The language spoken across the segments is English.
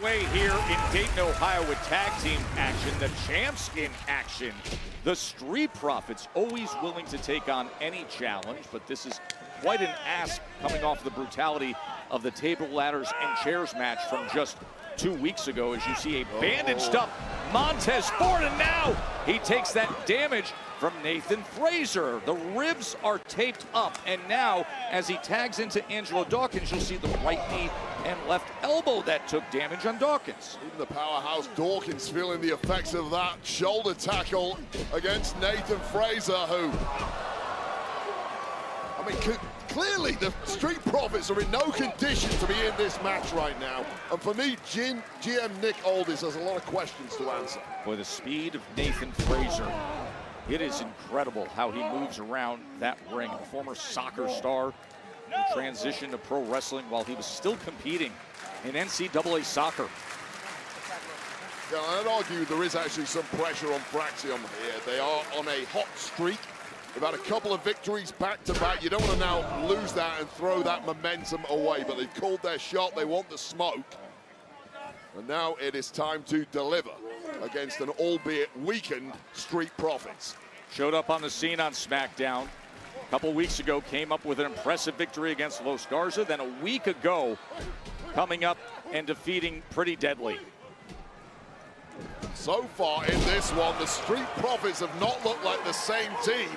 Way here in Dayton, Ohio with tag team action, the champs in action. The Street Profits always willing to take on any challenge, but this is quite an ask coming off the brutality of the table, ladders, and chairs match from just 2 weeks ago. As you see a bandaged up Montez Ford, and now he takes that damage from Nathan Frazier. The ribs are taped up, and now as he tags into Angelo Dawkins, you'll see the right knee and left elbow that took damage on Dawkins. Even the powerhouse Dawkins feeling the effects of that shoulder tackle against Nathan Frazier, who, I mean, clearly the Street Profits are in no condition to be in this match right now. And for me, GM Nick Aldis has a lot of questions to answer. For the speed of Nathan Frazier, it is incredible how he moves around that ring. A former soccer star who transitioned to pro wrestling while he was still competing in NCAA soccer. Yeah, I'd argue there is actually some pressure on Frazier here. They are on a hot streak. They've had a couple of victories back-to-back. You don't want to now lose that and throw that momentum away, but they've called their shot. They want the smoke. And now it is time to deliver against an albeit weakened Street Profits. Showed up on the scene on SmackDown a couple weeks ago, came up with an impressive victory against Los Garza, then a week ago coming up and defeating Pretty Deadly. So far in this one, the Street Profits have not looked like the same team.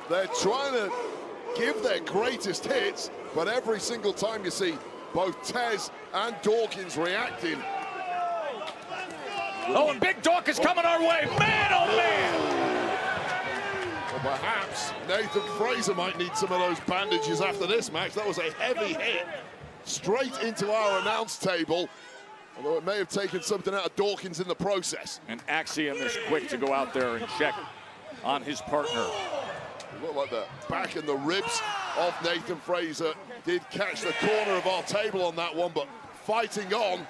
They're trying to give their greatest hits, but every single time you see both Tez and Dawkins reacting. Oh, and Big Dawkins coming our way. Man, oh man! Well, perhaps Nathan Frazier might need some of those bandages after this match. That was a heavy hit straight into our announce table, although it may have taken something out of Dawkins in the process. And Axiom is quick to go out there and check on his partner. It looked like the back and the ribs of Nathan Frazier did catch the corner of our table on that one, but fighting on.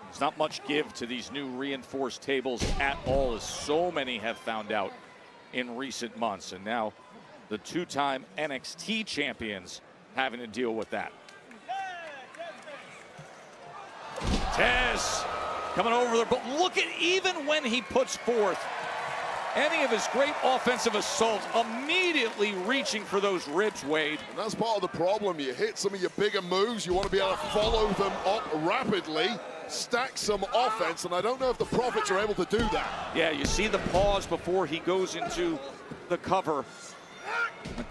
There's not much give to these new reinforced tables at all, as so many have found out in recent months. And now the two-time NXT champions having to deal with that. Tez coming over there, but look at, even when he puts forth any of his great offensive assaults, immediately reaching for those ribs, Wade. And that's part of the problem. You hit some of your bigger moves, you want to be able to follow them up rapidly, stack some offense, and I don't know if the Profits are able to do that. Yeah, you see the pause before he goes into the cover.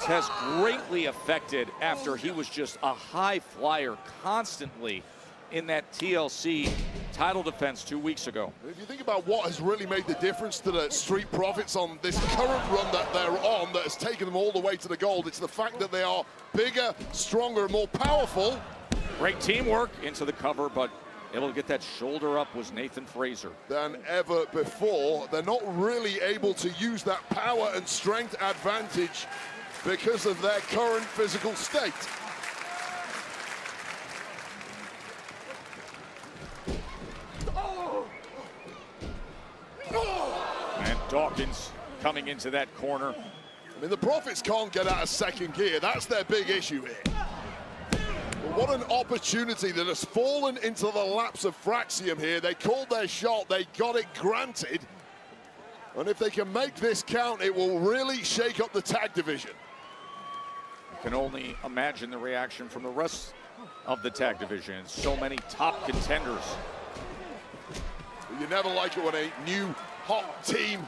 Tez greatly affected after he was just a high flyer constantly in that TLC title defense 2 weeks ago. If you think about what has really made the difference to the Street Profits on this current run that they're on, that has taken them all the way to the gold, it's the fact that they are bigger, stronger, and more powerful. Great teamwork into the cover, but able to get that shoulder up was Nathan Frazier. Than ever before. They're not really able to use that power and strength advantage because of their current physical state. And Dawkins coming into that corner. I mean, the Profits can't get out of second gear. That's their big issue here. But what an opportunity that has fallen into the laps of Fraxium here. They called their shot, they got it granted. And if they can make this count, it will really shake up the tag division. You can only imagine the reaction from the rest of the tag division. So many top contenders. You never like it when a new hot team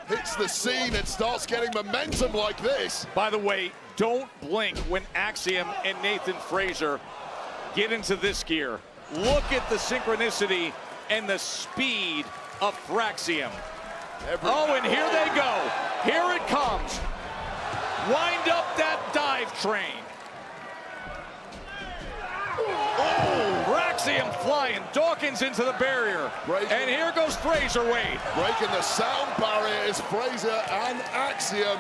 hits the scene and starts getting momentum like this. By the way, don't blink when Axiom and Nathan Frazier get into this gear. Look at the synchronicity and the speed of Fraxium. Oh, and here they go. Here it comes. Wind up that dive train. Oh, Fraxium flying. Dawkins into the barrier. And here goes Frazier, Wade. Breaking the sound barrier is Frazier and Axiom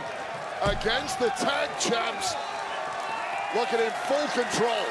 against the tag champs. Looking in full control.